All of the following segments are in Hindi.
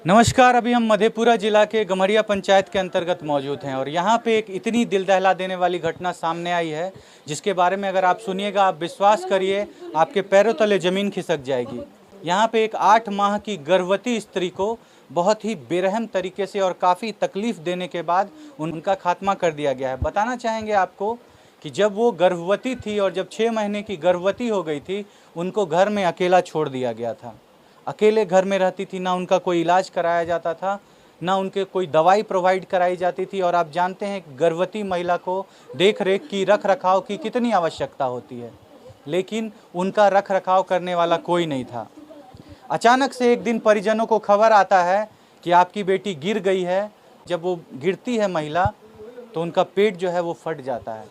नमस्कार। अभी हम मधेपुरा जिला के गम्हरिया पंचायत के अंतर्गत मौजूद हैं और यहाँ पे एक इतनी दिल दहला देने वाली घटना सामने आई है जिसके बारे में अगर आप सुनिएगा आप विश्वास करिए आपके पैरों तले ज़मीन खिसक जाएगी। यहाँ पे एक 8 माह की गर्भवती स्त्री को बहुत ही बेरहम तरीके से और काफ़ी तकलीफ़ देने के बाद उनका खात्मा कर दिया गया है। बताना चाहेंगे आपको कि जब वो गर्भवती थी और जब 6 महीने की गर्भवती हो गई थी, उनको घर में अकेला छोड़ दिया गया था। अकेले घर में रहती थी, ना उनका कोई इलाज कराया जाता था, ना उनके कोई दवाई प्रोवाइड कराई जाती थी। और आप जानते हैं गर्भवती महिला को देख रेख की, रख रखाव की कितनी आवश्यकता होती है, लेकिन उनका रख रखाव करने वाला कोई नहीं था। अचानक से एक दिन परिजनों को खबर आता है कि आपकी बेटी गिर गई है। जब वो गिरती है महिला तो उनका पेट जो है वो फट जाता है।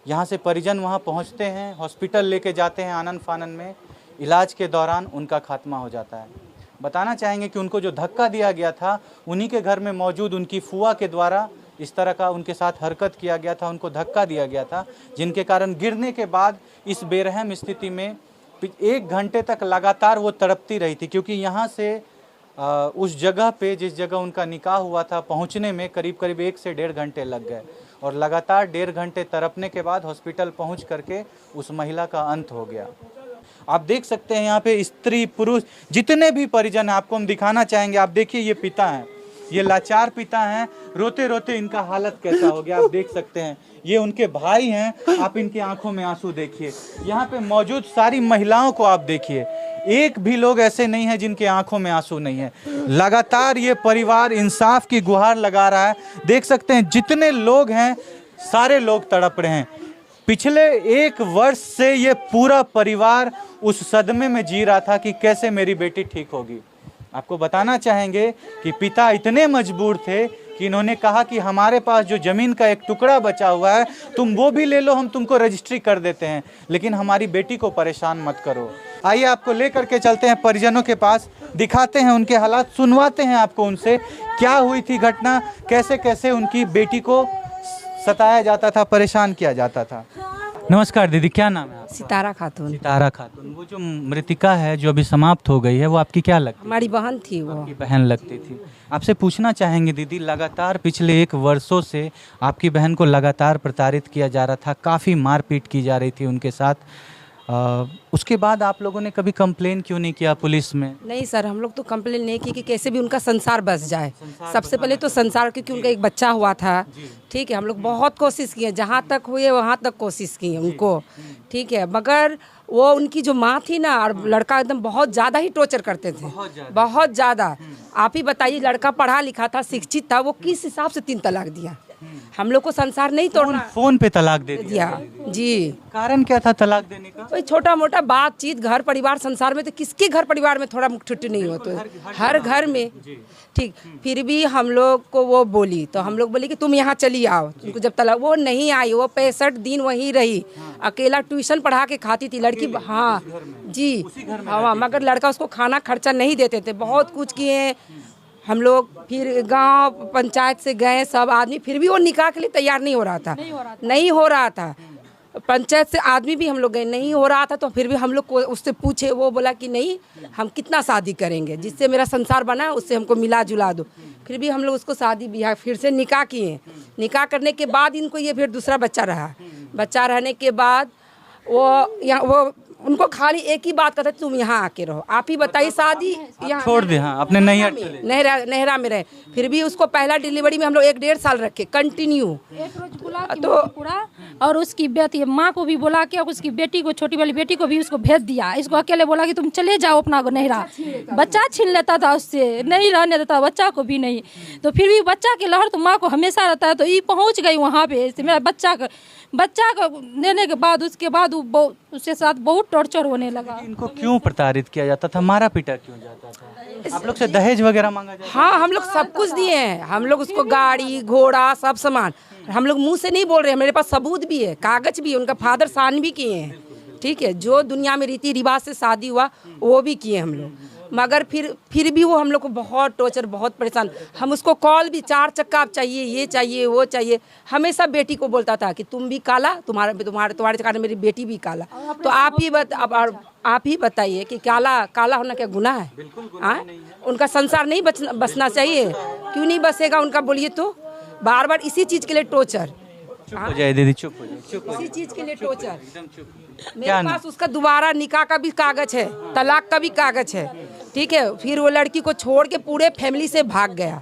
यहाँ से परिजन वहाँ पहुँचते हैं, हॉस्पिटल लेके जाते हैं आनन फानन में। इलाज के दौरान उनका खात्मा हो जाता है। बताना चाहेंगे कि उनको जो धक्का दिया गया था, उन्हीं के घर में मौजूद उनकी फुआ के द्वारा इस तरह का उनके साथ हरकत किया गया था, उनको धक्का दिया गया था, जिनके कारण गिरने के बाद इस बेरहम स्थिति में 1 घंटे तक लगातार वो तड़पती रही थी। क्योंकि यहाँ से उस जगह पे जिस जगह उनका निकाह हुआ था पहुँचने में करीब 1 से 1.5 घंटे लग गए और लगातार 1.5 घंटे तड़पने के बाद हॉस्पिटल पहुँच करके उस महिला का अंत हो गया। आप देख सकते हैं यहाँ पे स्त्री पुरुष जितने भी परिजन हैं, आपको हम दिखाना चाहेंगे। आप देखिए ये पिता हैं, ये लाचार पिता हैं, रोते रोते इनका हालत कैसा हो गया आप देख सकते हैं। ये उनके भाई हैं, आप इनकी आंखों में आंसू देखिए। यहाँ पे मौजूद सारी महिलाओं को आप देखिए, एक भी लोग ऐसे नहीं है जिनके आंखों में आंसू नहीं है। लगातार ये परिवार इंसाफ की गुहार लगा रहा है। देख सकते हैं जितने लोग हैं सारे लोग तड़प रहे हैं। पिछले 1 वर्ष से ये पूरा परिवार उस सदमे में जी रहा था कि कैसे मेरी बेटी ठीक होगी। आपको बताना चाहेंगे कि पिता इतने मजबूर थे कि इन्होंने कहा कि हमारे पास जो ज़मीन का एक टुकड़ा बचा हुआ है तुम वो भी ले लो, हम तुमको रजिस्ट्री कर देते हैं, लेकिन हमारी बेटी को परेशान मत करो। आइए आपको लेकर के चलते हैं परिजनों के पास, दिखाते हैं उनके हालात, सुनवाते हैं आपको उनसे क्या हुई थी घटना, कैसे कैसे उनकी बेटी को सताया जाता था, परेशान किया जाता था। नमस्कार दीदी, क्या नाम है आपका? सितारा खातून। सितारा खातून। वो जो मृतिका है जो अभी समाप्त हो गई है वो आपकी क्या लगती है? हमारी बहन थी वो। आपकी बहन लगती थी। आपसे पूछना चाहेंगे दीदी, लगातार पिछले 1 वर्षों से आपकी बहन को लगातार प्रताड़ित किया जा रहा था, काफ़ी मारपीट की जा रही थी उनके साथ। उसके बाद आप लोगों ने कभी कंप्लेन क्यों नहीं किया पुलिस में? नहीं सर, हम लोग तो कंप्लेन नहीं की कि कैसे भी उनका संसार बस जाए। सबसे पहले तो संसार, क्योंकि उनका एक बच्चा हुआ था। ठीक है, हम लोग बहुत कोशिश किए, जहाँ तक हुए वहाँ तक कोशिश की उनको। ठीक है, मगर वो उनकी जो माँ थी ना, और लड़का एकदम बहुत ज़्यादा ही टॉर्चर करते थे, बहुत ज़्यादा। आप ही बताइए, लड़का पढ़ा लिखा था, शिक्षित था, वो किस हिसाब से 3 तलाक दिया? हम लोग को संसार नहीं तोड़ना। फोन पे तलाक दे दिया जी। कारण क्या था तलाक देने का? कोई छोटा मोटा बातचीत, घर परिवार संसार में तो किसके घर परिवार में थोड़ा मुठ्ठी नहीं होता है? हर घर में। ठीक, फिर भी हम लोग को वो बोली, तो हम लोग बोले कि तुम यहाँ चली आओ। उनको जब तलाक, वो नहीं आई, वो 65 दिन वहीं रही, अकेला ट्यूशन पढ़ा के खाती थी लड़की। हाँ जी, हाँ, मगर लड़का उसको खाना खर्चा नहीं देते थे। बहुत कुछ किए हम लोग, फिर गांव पंचायत से गए सब आदमी, फिर भी वो निकाह के लिए तैयार नहीं हो रहा था, नहीं हो रहा था। पंचायत से आदमी भी हम लोग गए, नहीं हो रहा था। तो फिर भी हम लोग को उससे पूछे, वो बोला कि नहीं, हम कितना शादी करेंगे, जिससे मेरा संसार बना उससे हमको मिला जुला दो। फिर भी हम लोग उसको शादी ब्याह फिर से निकाह किए। निकाह करने के बाद इनको ये फिर दूसरा बच्चा रहा। बच्चा रहने के बाद वो उनको खाली एक ही बात कहते, तुम यहाँ आके रहो। आप ही बताइए, शादी यहाँ छोड़ दे। हाँ, अपने नहरा में रहे। फिर भी उसको पहला डिलीवरी में हम लोग 1-1.5 साल रखे कंटिन्यू। एक रोज बुला तो पूरा, और उसकी बेटी माँ को भी बुला के, उसकी बेटी को, छोटी वाली बेटी को भी उसको भेज दिया। इसको अकेले बोला कि तुम चले जाओ अपना को नहरा। बच्चा छीन लेता था उससे, नहीं रहने देता बच्चा को भी नहीं। तो फिर भी बच्चा के लहर तो माँ को हमेशा रहता है। तो ये पहुँच गई वहाँ पे, मेरा बच्चा को देने के बाद उसके बाद उसके साथ बहुत टॉर्चर होने लगा। इनको क्यों प्रताड़ित किया जाता था, मारा पीटा क्यों जाता था? आप लोग से दहेज वगैरह मांगा जाता? हाँ, हम लोग सब कुछ दिए हैं। हम लोग उसको गाड़ी घोड़ा सब सामान, हम लोग मुंह से नहीं बोल रहे हैं, मेरे पास सबूत भी है, कागज भी है। उनका फादर साइन भी किए हैं। ठीक है, जो दुनिया में रीति रिवाज से शादी हुआ वो भी किए हम लोग। मगर फिर भी वो हम लोग को बहुत टॉर्चर, बहुत परेशान। हम उसको कॉल भी 4 चक्का आप चाहिए, ये चाहिए, वो चाहिए, हमेशा बेटी को बोलता था कि तुम भी काला, तुम्हारे कारण मेरी बेटी भी काला। तो आप ही बताइए कि काला होना क्या गुनाह है? उनका संसार नहीं बसना चाहिए? क्यों नहीं बसेगा उनका, बोलिए तो? बार बार इसी चीज़ के लिए टॉर्चर। चुप हो जाए दीदी, चुप हो जाए, चुप हो इसी जाए, चीज़ के लिए टॉर्चर। एकदम चुप। मेरे पास उसका दोबारा निकाह का भी कागज है, तलाक का भी कागज है, ठीक है। फिर वो लड़की को छोड़ के पूरे फैमिली से भाग गया।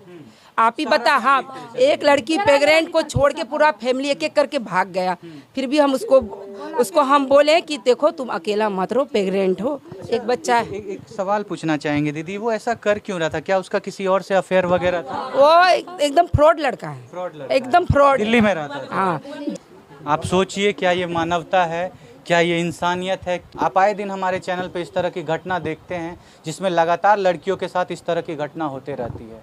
आप ही बता, हाँ, एक लड़की प्रेग्नेंट को छोड़ के पूरा फैमिली एक एक करके भाग गया। फिर भी हम उसको हम बोले कि देखो तुम अकेला मत रहो, प्रेग्नेंट हो, एक बच्चा है। एक सवाल पूछना चाहेंगे दीदी, वो ऐसा कर क्यों रहा था? क्या उसका किसी और से अफेयर वगैरह था? वो एकदम फ्रॉड लड़का है, फ्रॉड लड़का, एकदम फ्रॉड। दिल्ली में रहता था। हाँ, आप सोचिए, क्या ये मानवता है? क्या ये इंसानियत है? आप आए दिन हमारे चैनल पे इस तरह की घटना देखते हैं जिसमें लगातार लड़कियों के साथ इस तरह की घटना होते रहती है।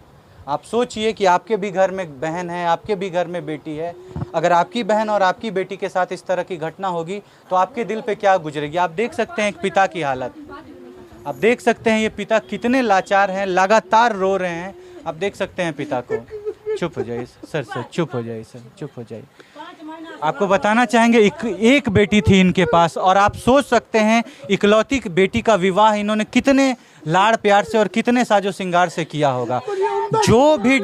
आप सोचिए कि आपके भी घर में बहन है, आपके भी घर में बेटी है। अगर आपकी बहन और आपकी बेटी के साथ इस तरह की घटना होगी तो आपके दिल पे क्या गुजरेगी? आप देख सकते हैं एक पिता की हालत, आप देख सकते हैं ये पिता कितने लाचार हैं, लगातार रो रहे हैं। आप देख सकते हैं पिता को। चुप हो जाइए सर, चुप हो जाइए सर, चुप हो जाइए। आपको बताना चाहेंगे एक बेटी थी इनके पास, और आप सोच सकते हैं इकलौती बेटी का विवाह इन्होंने कितने लाड़ प्यार से और कितने साजो श्रृंगार से किया होगा। जो भी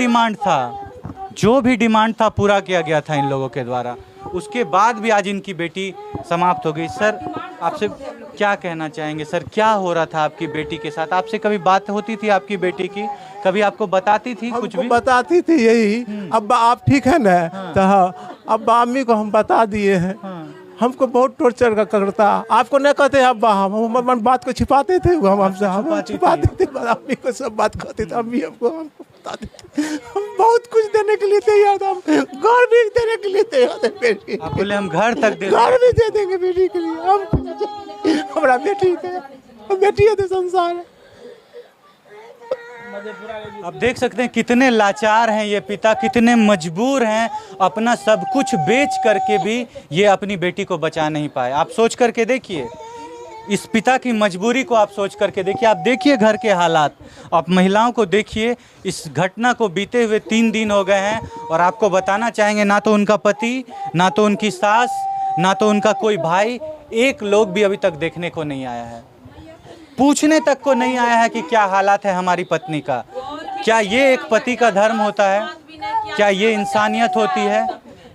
डिमांड था पूरा किया गया था इन लोगों के द्वारा। उसके बाद भी आज इनकी बेटी समाप्त हो गई। सर, आपसे क्या कहना चाहेंगे? सर, क्या हो रहा था आपकी बेटी के साथ? आपसे कभी बात होती थी आपकी बेटी की? कभी आपको बताती थी कुछ भी? बताती थी यही, अब्बा आप ठीक है ना? तो अब्बा अम्मी को हम बता दिए हैं। हमको बहुत टॉर्चर करता। आपको नहीं कहते अब्बा, हम बात को छिपाते थे, हम छिपाते थे, अम्मी को सब बात कहते थे। अम्मी हमको बता देते। हम बहुत कुछ देने के लिए तैयार था, घर भी देने के लिए तैयार थे बेटी। आप बोले हम घर तक घर भी दे देंगे बेटी के लिए। हम हमारा बेटी है तो संसार है। आप देख सकते हैं कितने लाचार हैं ये पिता, कितने मजबूर हैं, अपना सब कुछ बेच करके भी ये अपनी बेटी को बचा नहीं पाए। आप सोच करके देखिए, इस पिता की मजबूरी को आप सोच करके देखिए। आप देखिए घर के हालात, आप महिलाओं को देखिए। इस घटना को बीते हुए 3 दिन हो गए हैं और आपको बताना चाहेंगे ना तो उनका पति, ना तो उनकी सास, ना तो उनका कोई भाई, एक लोग भी अभी तक देखने को नहीं आया है, पूछने तक को नहीं आया है कि क्या हालात है हमारी पत्नी का। क्या ये एक पति का धर्म होता है? क्या ये इंसानियत होती है?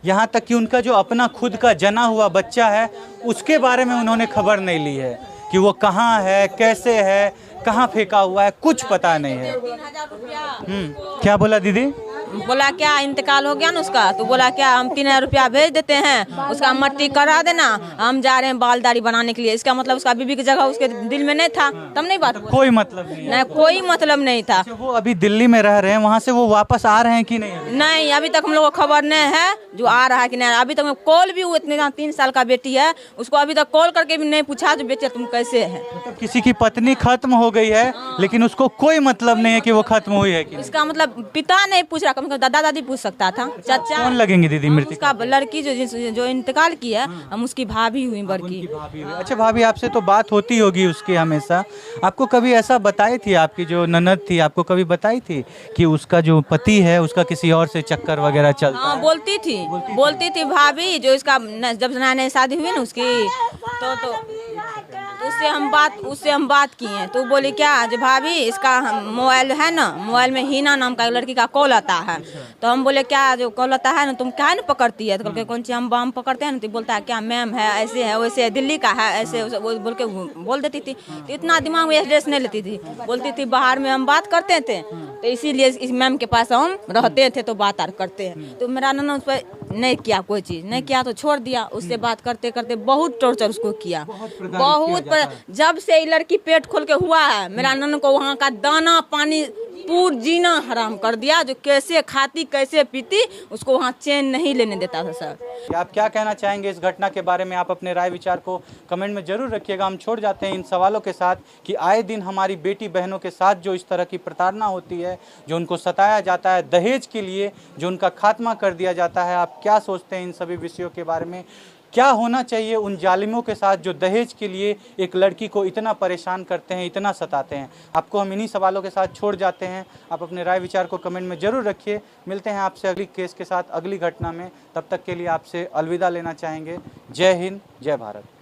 यहाँ तक कि उनका जो अपना खुद का जना हुआ बच्चा है उसके बारे में उन्होंने खबर नहीं ली है कि वो कहाँ है, कैसे है, कहाँ फेंका हुआ है, कुछ पता नहीं है। क्या बोला दीदी? बोला क्या इंतकाल हो गया ना उसका, तो बोला क्या हम 3000 रुपया भेज देते हैं, उसका मट्टी करा देना, हम जा रहे हैं बाल दाढ़ी बनाने के लिए। इसका मतलब उसका बीबी की जगह उसके दिल में नहीं था, तब नहीं बात। कोई मतलब नहीं, नहीं कोई मतलब नहीं था। वो अभी दिल्ली में रह रहे हैं, वहाँ से वो वापस आ रहे हैं कि नहीं? नहीं, अभी तक हम लोग को खबर नहीं है जो आ रहा है कि नहीं। अभी तक कॉल भी, वो इतने 3 साल का बेटी है, उसको अभी तक कॉल करके भी नहीं पूछा जो बेटे तुम कैसे है। मतलब किसी की पत्नी खत्म हो गई है लेकिन उसको कोई मतलब नहीं है कि वो खत्म हुई है कि नहीं। इसका मतलब पिता नहीं पूछ रहा, कम से कम दादा दादी पूछ सकता था, चाचा। कौन लगेंगी दीदी मृत्यु? उसका लड़की जो इंतकाल की है, हम उसकी भाभी हुई बड़की। अच्छा भाभी, आपसे तो बात होती होगी उसकी हमेशा। आपको कभी ऐसा बताई थी, आपकी जो ननद थी आपको कभी बताई थी कि उसका जो पति है उसका किसी और से चक्कर वगैरह चलता है? हाँ, बोलती थी भाभी, जो इसका जब नया शादी हुई ना उसकी, तो उससे हम बात किए। तो बोली क्या जो भाभी इसका मोबाइल है ना, मोबाइल में हीना नाम का लड़की का कॉल आता है। तो हम बोले क्या जो कॉल आता है ना तुम क्या ना पकड़ती है? तो बोल के कौन चीज हम बम पकड़ते हैं ना? तो बोलता है क्या मैम है, ऐसे है वैसे है, दिल्ली का है, ऐसे वो बोल के बोल देती थी। तो इतना दिमाग में एड्रेस नहीं लेती थी, बोलती थी बाहर में हम बात करते थे, तो इसीलिए इस मैम के पास हम रहते थे तो बात करते हैं। तो मेरा नन्ना उस पर नहीं किया, कोई चीज़ नहीं किया, तो छोड़ दिया। उससे बात करते करते बहुत टॉर्चर उसको किया, बहुत। जब से ये लड़की पेट खोल के हुआ है, मेरा नन्ना को वहाँ का दाना पानी पूरा जीना हराम कर दिया। जो कैसे खाती कैसे पीती उसको वहाँ चैन नहीं लेने देता था। सर, आप क्या कहना चाहेंगे इस घटना के बारे में? आप अपने राय विचार को कमेंट में जरूर रखिएगा। हम छोड़ जाते हैं इन सवालों के साथ कि आए दिन हमारी बेटी बहनों के साथ जो इस तरह की प्रताड़ना होती है, जो उनको सताया जाता है दहेज के लिए, जो उनका खात्मा कर दिया जाता है, आप क्या सोचते हैं इन सभी विषयों के बारे में? क्या होना चाहिए उन जालिमों के साथ जो दहेज के लिए एक लड़की को इतना परेशान करते हैं, इतना सताते हैं। आपको हम इन्हीं सवालों के साथ छोड़ जाते हैं। आप अपने राय विचार को कमेंट में ज़रूर रखिए। मिलते हैं आपसे अगली केस के साथ, अगली घटना में। तब तक के लिए आपसे अलविदा लेना चाहेंगे। जय हिंद, जय भारत।